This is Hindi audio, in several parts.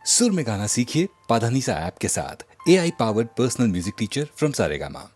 सुर में गाना सीखिए पाधानीसा ऐप के साथ। AI powered personal music teacher from Saregama.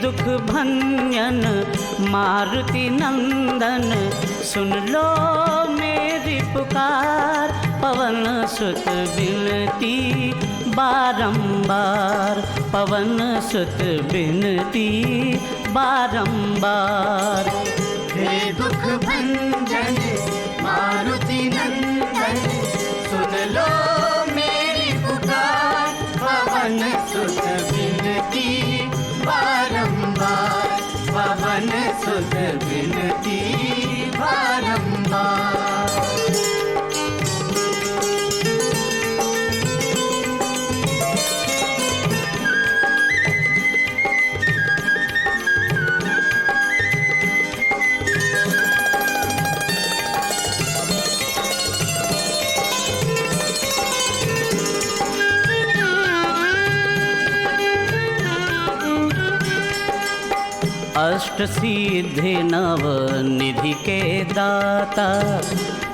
दुख भंजन मारुति नंदन, सुन लो मेरी पुकार। पवन सुत बिनती बारंबार, पवन सुत बिनती बारंबार। हे दुख भंजन मारुति नंदन, सुन लो मेरी पुकार। पवन सुत बिनती बारंबार, पवन सुत बिनती बारंबार। अष्ट सिद्धि नव निधि के दाता,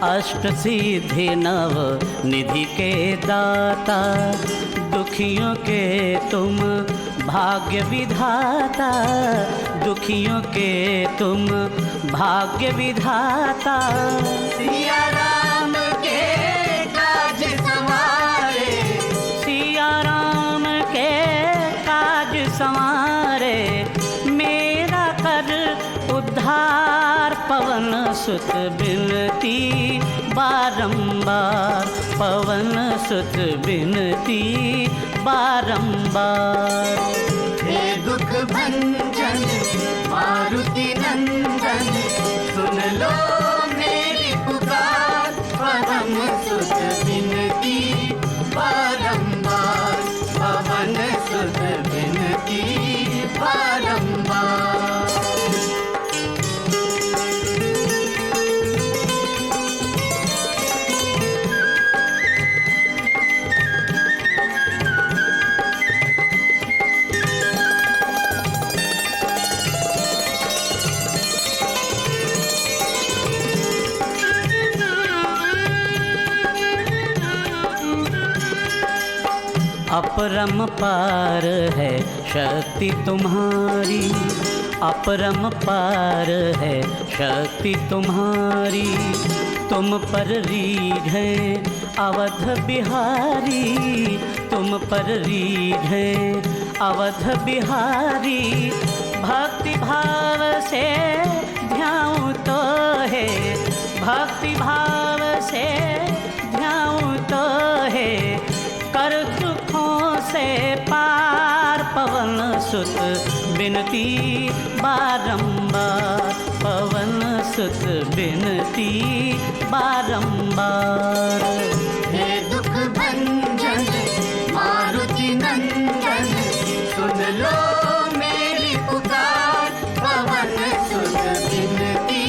अष्ट सिद्धि नव निधि के दाता, दुखियों के तुम भाग्य विधाता, दुखियों के तुम भाग्य विधाता। सिया राम के काज संवारे, सिया राम के काज संवारे, मेरा कर उद्धार। पवन सुत बिनती बारंबार, पवन सुत बिनती बारंबार। हे दुख भंजन मारुति नंदन, सुन लो मेरी पुकार। पवन सुत बिनती बारंबार, पवन सुत बिनती बारंबार। अपरंपार है शक्ति तुम्हारी, अपरंपार है शक्ति तुम्हारी। तुम पर रीझें अवध बिहारी, तुम पर रीझें अवध बिहारी। भक्ति भाव से ध्याऊं तो है, भक्ति भाव से ध्याऊं तो है, कर दुखों से पार। पवन सुत बिनती बारंबार, पवन सुत बिनती बारंबार। हे दुख भंजन मारुति नंदन, सुन लो मेरी पुकार। पवन सुत बिनती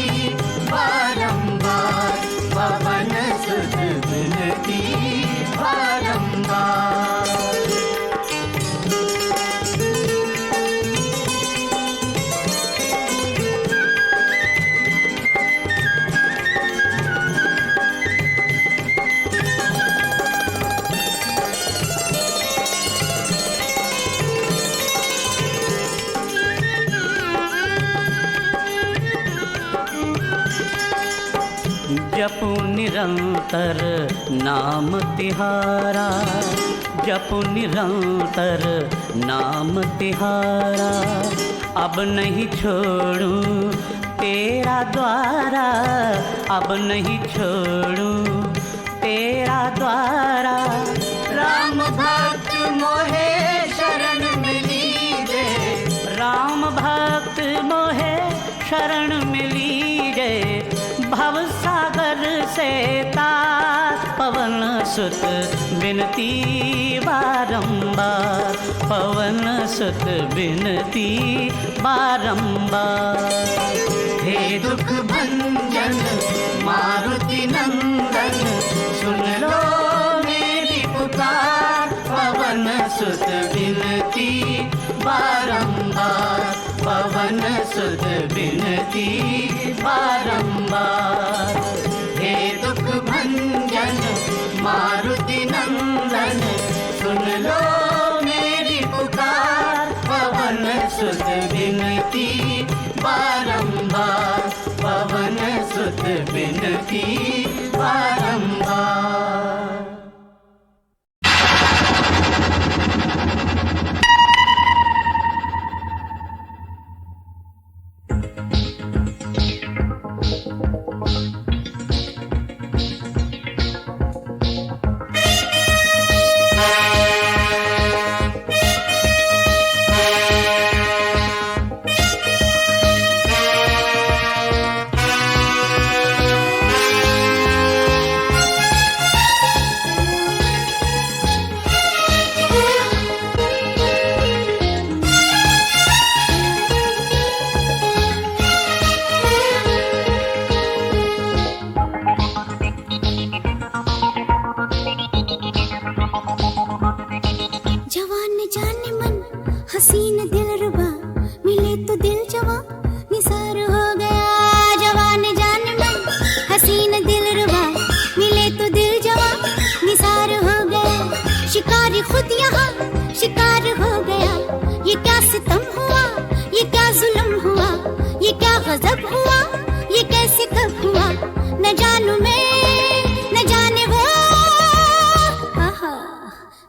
बारंबार, पवन सुत बिनती बारंबार। जपू निरंतर नाम तिहारा, जपू निरंतर नाम तिहारा। अब नहीं छोड़ूं तेरा द्वारा, अब नहीं छोड़ूं तेरा द्वारा। राम भक्त मोहे शरण मिली जे, राम भक्त मोहे शरण मिली जय। भव सागर से तार, पवन सुत बिनती बारंबार, पवन सुत बिनती बारंबार। हे दुख भंजन मारुति नंदन, सुन लो मेरी पुकार। पवन सुत बिनती बारंबार, पवन सुत बिनती बारंबार। हे दुख भंजन मारुति नंदन, सुन लो मेरी पुकार। पवन सुत बिनती बारंबार, पवन सुत बिनती बारंबार।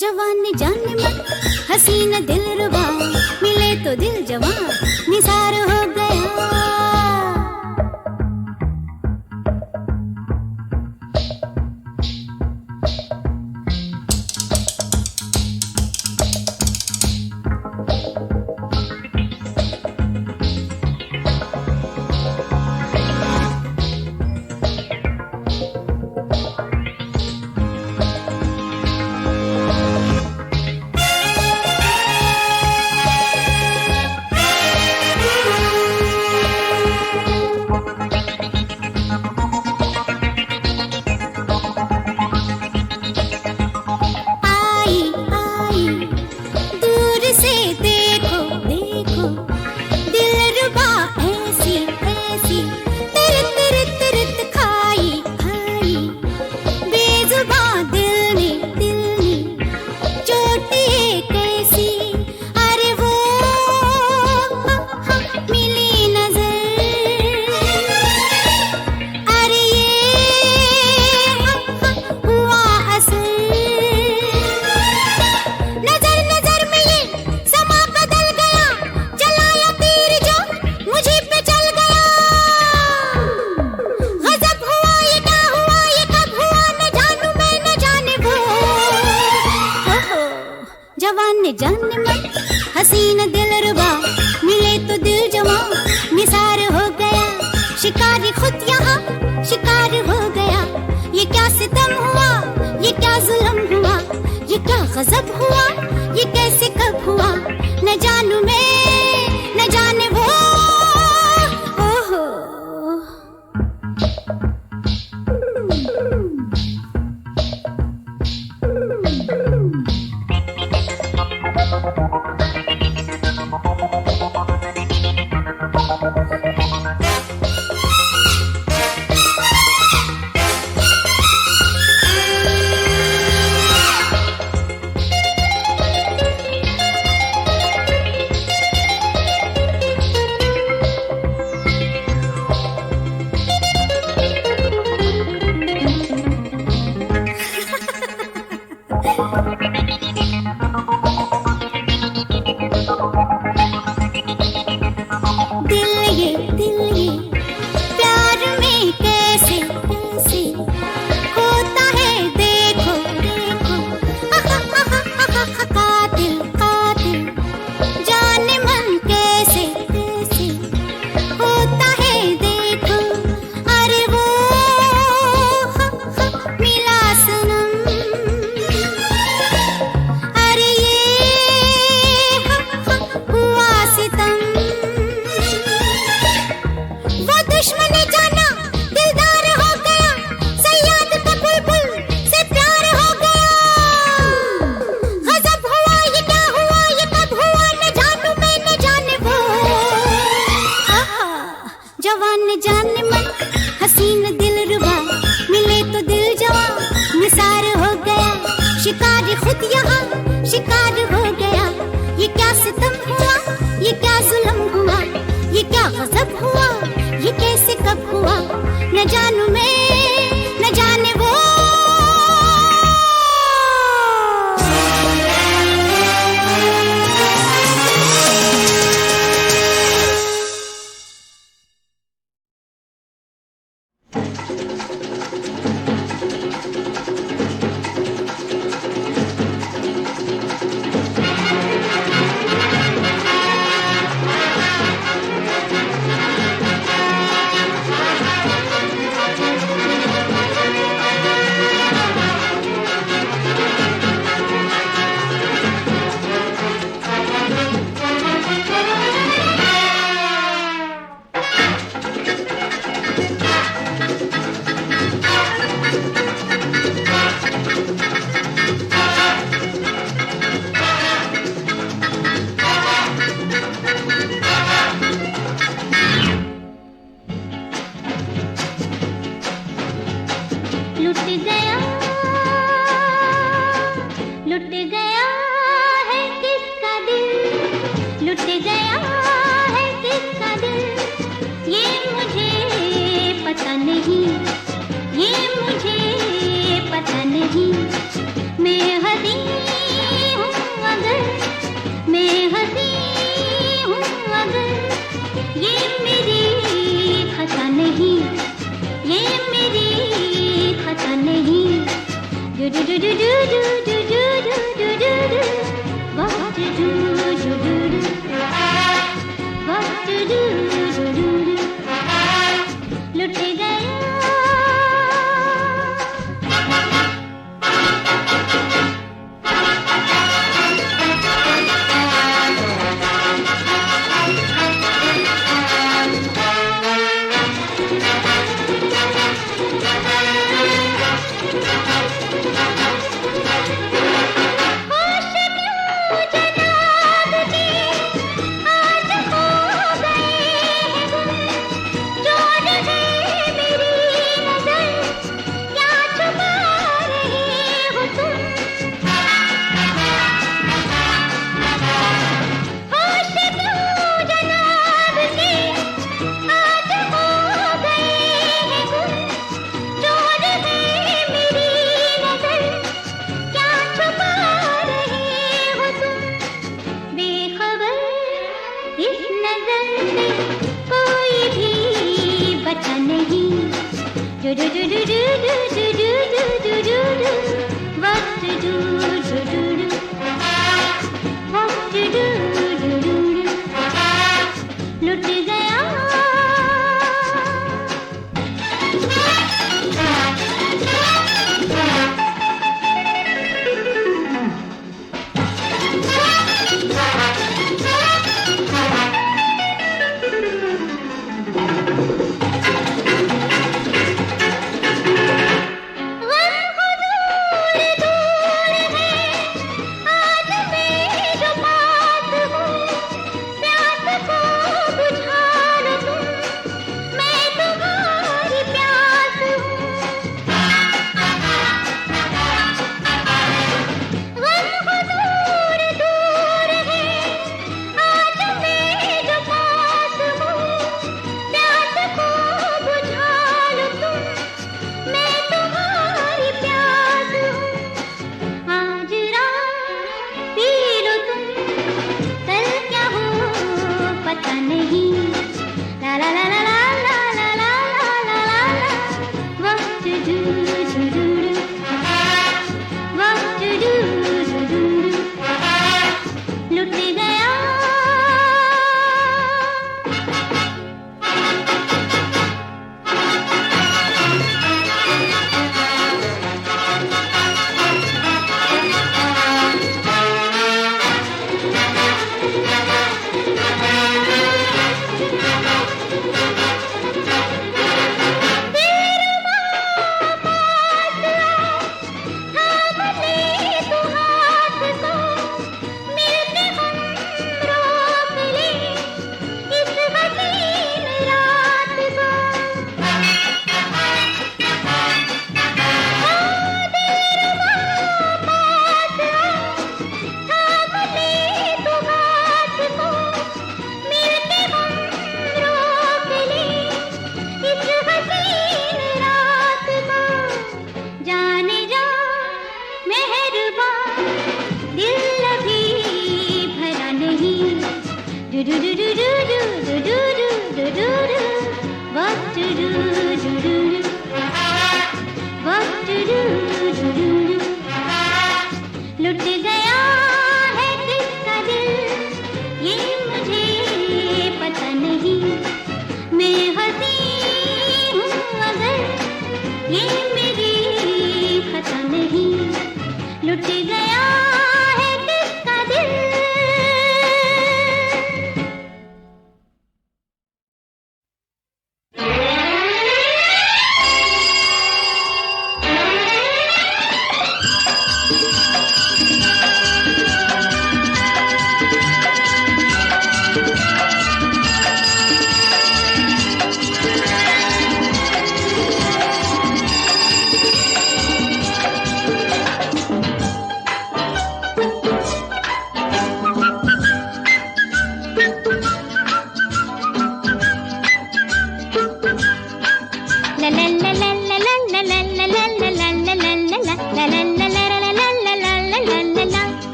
जवान जान मन हसीन दिलरुबा, मिले तो दिल जवान निसार हो गया। नहीं मैं हदी do do do do do do do do do do do. What to do do do do. What to do do do do. लुट गया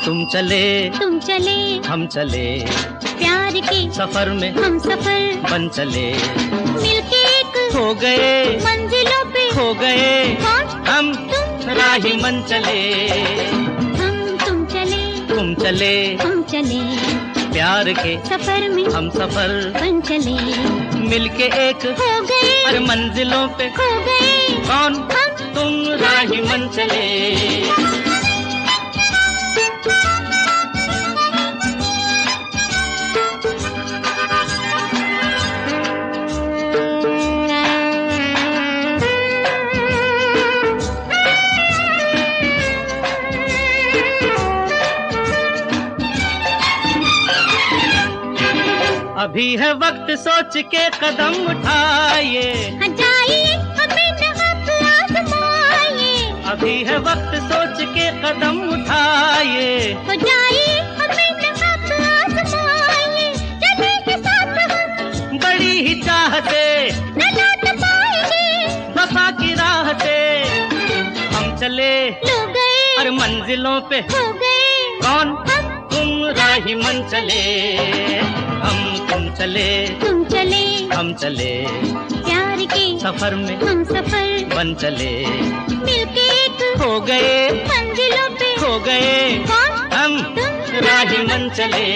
तुम चले हम चले प्यार के सफर में हम सफर बन चले मिलके एक हो गए मंजिलों पे खो गए कौन हम तुम राही मन चले तुम चले हम चले प्यार के सफर में हम सफर बन चले मिलके एक हो गए और मंजिलों पे खो गए कौन हम तुम राही मन चले अभी है वक्त सोच के कदम उठाइए जाइए हमें नहक आजमाइए अभी है वक्त सोच के कदम उठाइए हो जाइए हमें नहक आजमाइए चले के साथ हम बड़ी ही चाहते न लौट पाएंगे वफा की राह से हम चले लो गए और मंजिलों पे हो गए कौन हम तुम राही मन चले, हम तुम चले, तुम चले, हम चले, प्यार के सफर में हम सफर बन चले, मिलके एक खो गए, मंजिलों पे खो गए, कौन हम तुम राही मन चले।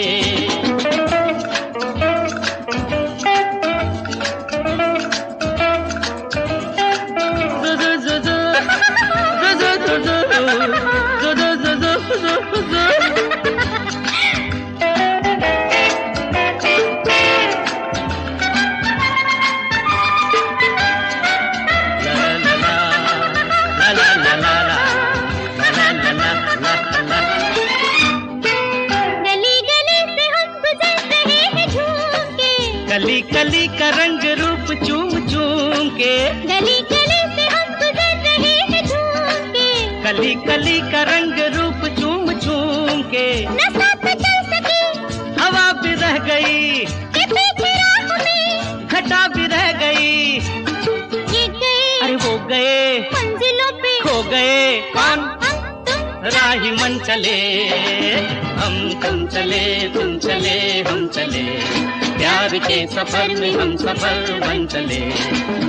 गली गली से हम गुजर रहे हैं झूम के, कली कली का रंग रूप चूम चूम के, गली गली से हम गुजर रहे हैं झूम के, कली कली का रंग रूप चूम चूम के, न साथ चल सकी हवा भी रह गई, कि पीछे राह में घटा भी रह गई, ये गए अरे वो गए, मंजिलों पे खो गए, कौन हम तुम राही मन चले, हम तुम चले, तुम चले, हम चले, प्यार के सफर में हम सफर बन चले,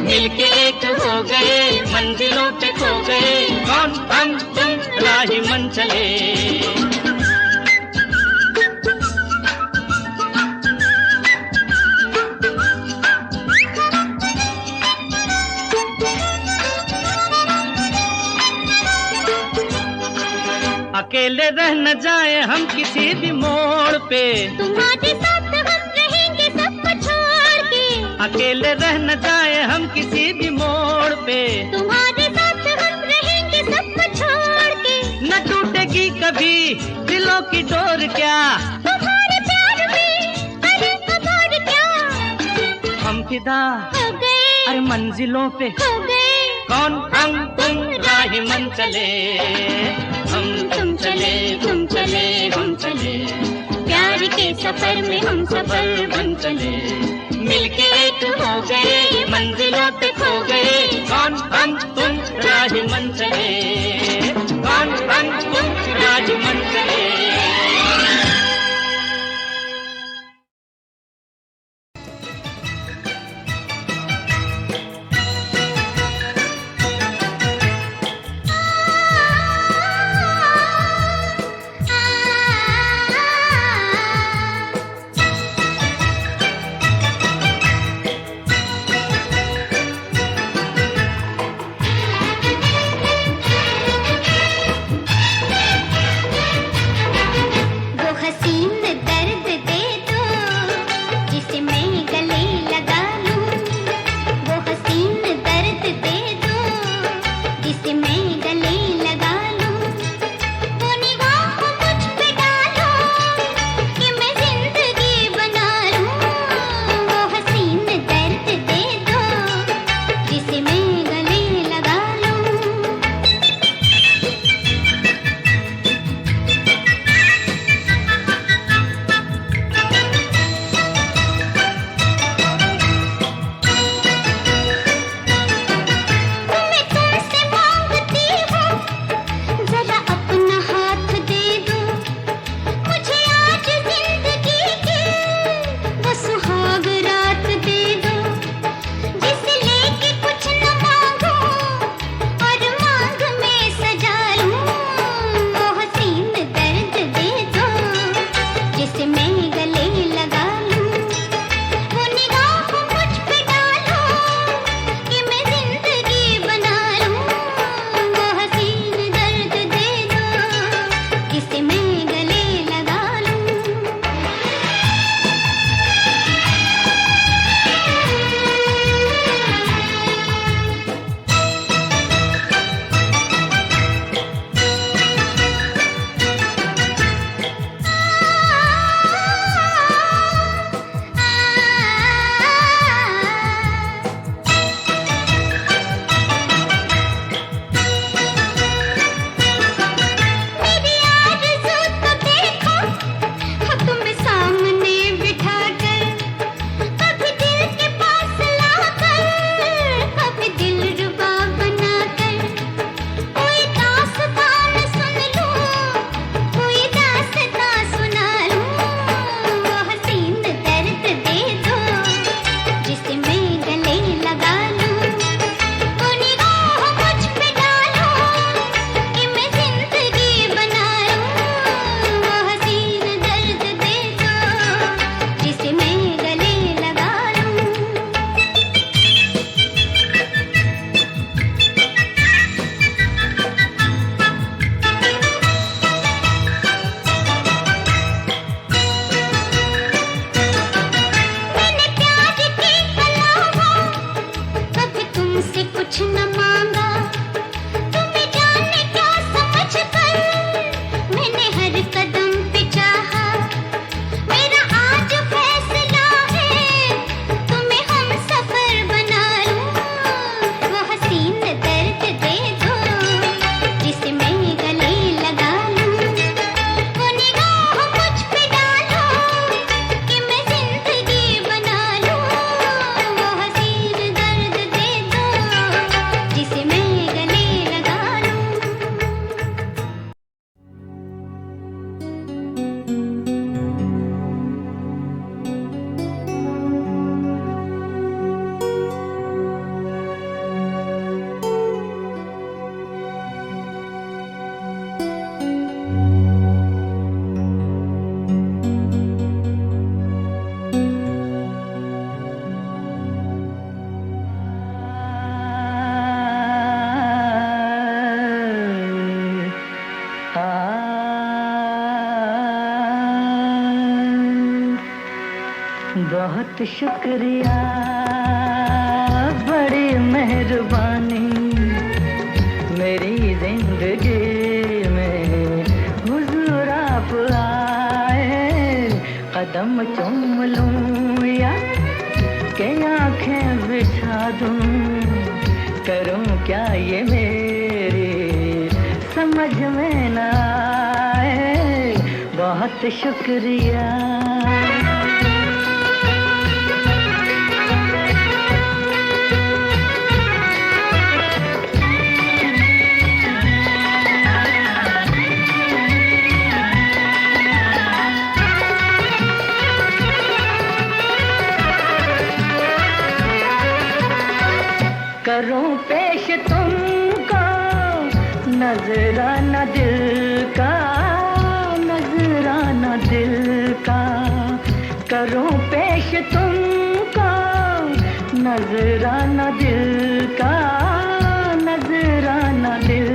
मिलके एक हो गए, मंजिलों पे खो गए, कौन हम तुम राही मन चले। अकेले रह न जाए हम किसी भी मोड़ पे, तुम्हारे साथ हम रहेंगे सबको छोड़ के, अकेले रह न जाए हम किसी भी मोड़ पे, तुम्हारे साथ हम रहेंगे सबको छोड़ के, न टूटेगी कभी दिलों की डोर क्या, तुम्हारे प्यार में अरे खबर क्या, हम फिदा हो गए, अरे मंजिलों पे हो गए, कौन हम तुम राही मन चले, हम तुम चले, तुम चले, हम चले, प्यार के सफर में हम सफर बन चले, मिलके एक हो गए, मंजिलों पे खो गए, कौन हम तुम राही मन चले, कौन हम तुम राही मन चले। कुछ न मांगा, तुम्हें जाने क्या समझ कर मैंने हर कदम पे चाहा। मेरा आज फैसला है तुम्हें हम सफर बना लूं। वो हसीन दर्द दे दो जिसे मैं गले लगा लूं। वो निगाह मुझ पे डालो कि मैं जिंदगी बना लूं। वो हसीन दर्द दे दो जिसे मैं गले लगा लूं। बहुत शुक्रिया, बड़ी मेहरबानी, मेरी जिंदगी में हुजूर आप आए। कदम चूम लूं या के आंखें बिछा दूं, करूं क्या ये मेरी समझ में ना आए। बहुत शुक्रिया। करूं पेश तुमको नजराना दिल का, नजराना दिल का। करूं पेश तुमको नजराना दिल का, नजराना दिल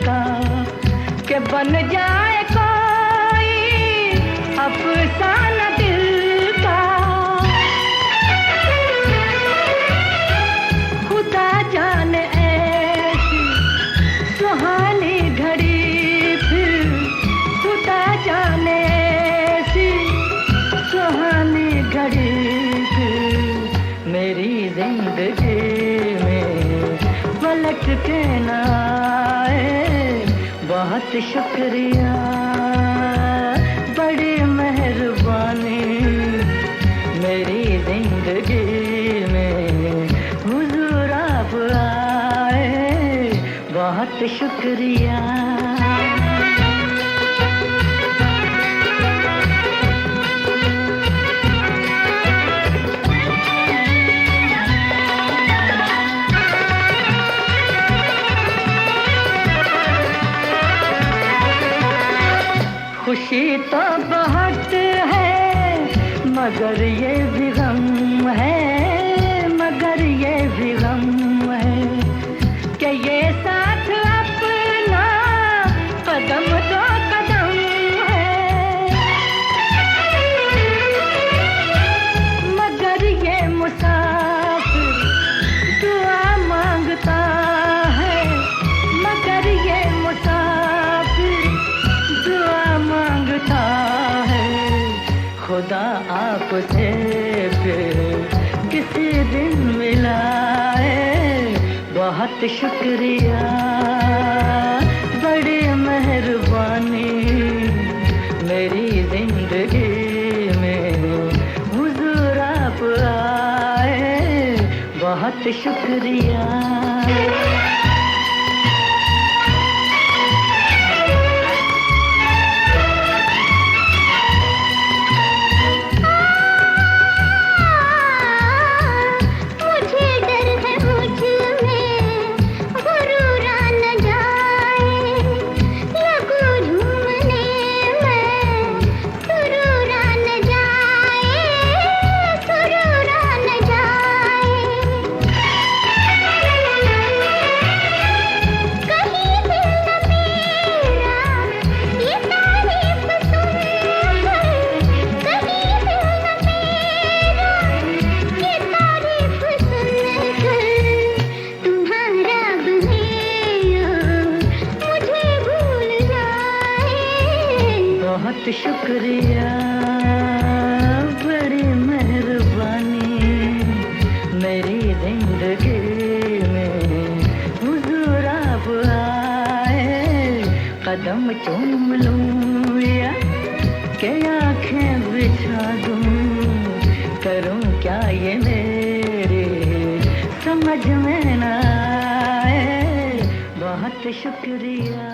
का। के बन जाए कोई अफसाना दिल का। खुदा जाने ऐसी सुहानी घड़ी फिर, खुदा जाने ऐसी सुहानी घड़ी फिर मेरी जिंदगी में पलट के ना आए। बहुत शुक्रिया, बड़ी मेहरबानी, मेरी जिंदगी में हुजूर आप आए। बहुत शुक्रिया। खुशी तो बहुत है मगर ये भी गम है, मगर ये भी गम है कि ये साथ अपना कदम दो कदम है। मगर ये मुसाफिर दुआ मांगता है, मगर ये मुसाफिर दुआ मांगता है। खुदा आपसे फिर किसी दिन मिलाए। बहुत शुक्रिया, बड़ी मेहरबानी, मेरी जिंदगी में हुजूर आप आए। बहुत शुक्रिया। बहुत शुक्रिया, बड़ी मेहरबानी, मेरी जिंदगी में हुजूर आप आए। कदम चूम लूं या के आंखें बिछा दूं, करूं क्या ये मेरे समझ में ना आए। बहुत शुक्रिया।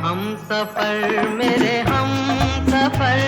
हम सफर मेरे हम सफर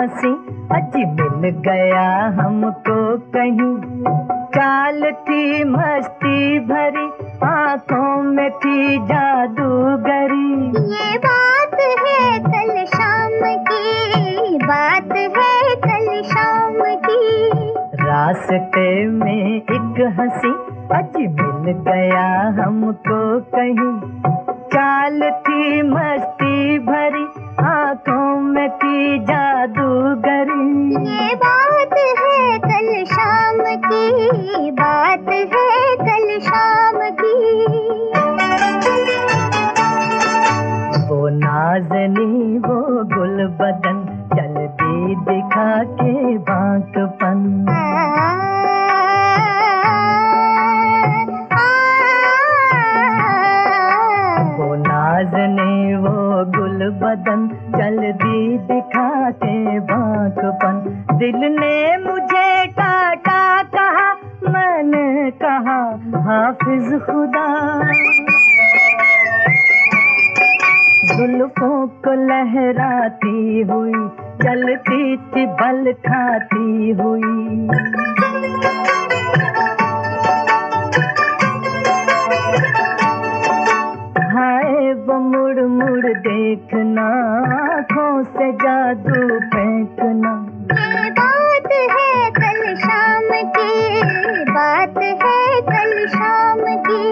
हंसी अज मिल गया हमको कहीं। चाल थी मस्ती भरी, आंखों में थी जादूगरी। ये बात है कल शाम की, बात है कल शाम की। रास्ते में एक हंसी अज मिल गया हमको कहीं। चाल थी मस्ती भरी, आंखों में थी जादूगरी। ये बात है कल शाम की, बात है कल शाम की। वो नाज़नी वो गुल बदन, चलती दिखा के बांकपन। वो नाज़नी वो गुल बदन, चलती दिखा के बांकपन। दिल ने मुझे टाटा कहा, मैंने कहा हाफिज खुदा। जुल्फों को लहराती हुई, चलती थी बल खाती हुई। हाय वो मुड़ मुड़ देखना, आँखों से जादू फेंकना। ये बात है कल शाम की, बात है कल शाम की।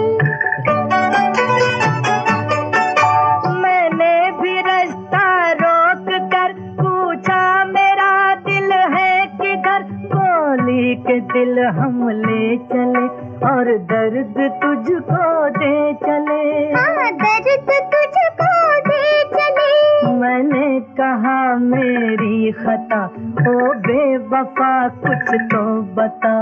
मैंने भी रास्ता रोक कर पूछा, मेरा दिल है किधर। बोली के दिल हम ले चले, और दर्द तुझको दे चले। हाँ, दर्द तुझको दे चले। मैंने कहा मेरी खता, ओ बेवफा कुछ तो बता।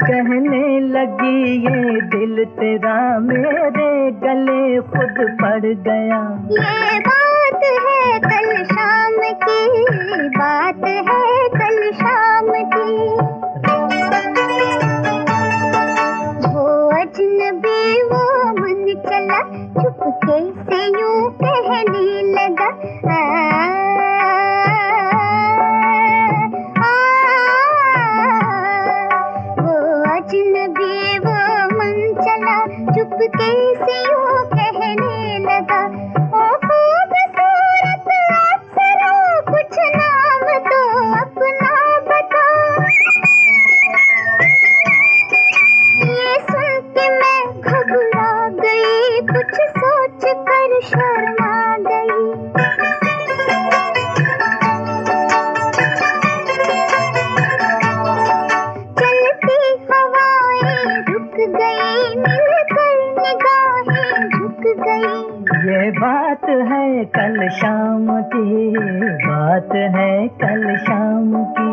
कहने लगी ये दिल तेरा मेरे गले खुद पड़ गया। ये बात है कल शाम की, बात है कल शाम की। वो अजनबी वो मन चला, चुपके से यूं कहने लगा। वो अजनबी वो मन चला, चुपके से यूं कहने लगा। ओ खूबसूरत अप्सरा, कुछ नाम तो अपना बता। ये सुन के मैं घबरा गई, कुछ सोच कर शर्मा गई। चलती हवाएं रुक गई, मिलकर निगाहें झुक गई। ये बात है कल शाम की, बात है कल शाम की।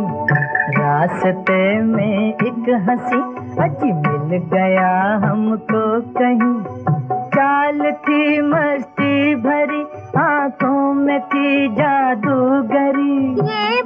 रास्ते में एक हंसी अज मिल गया हमको कहीं। चाल थी मस्ती भरी, आंखों में थी जादूगरी। ये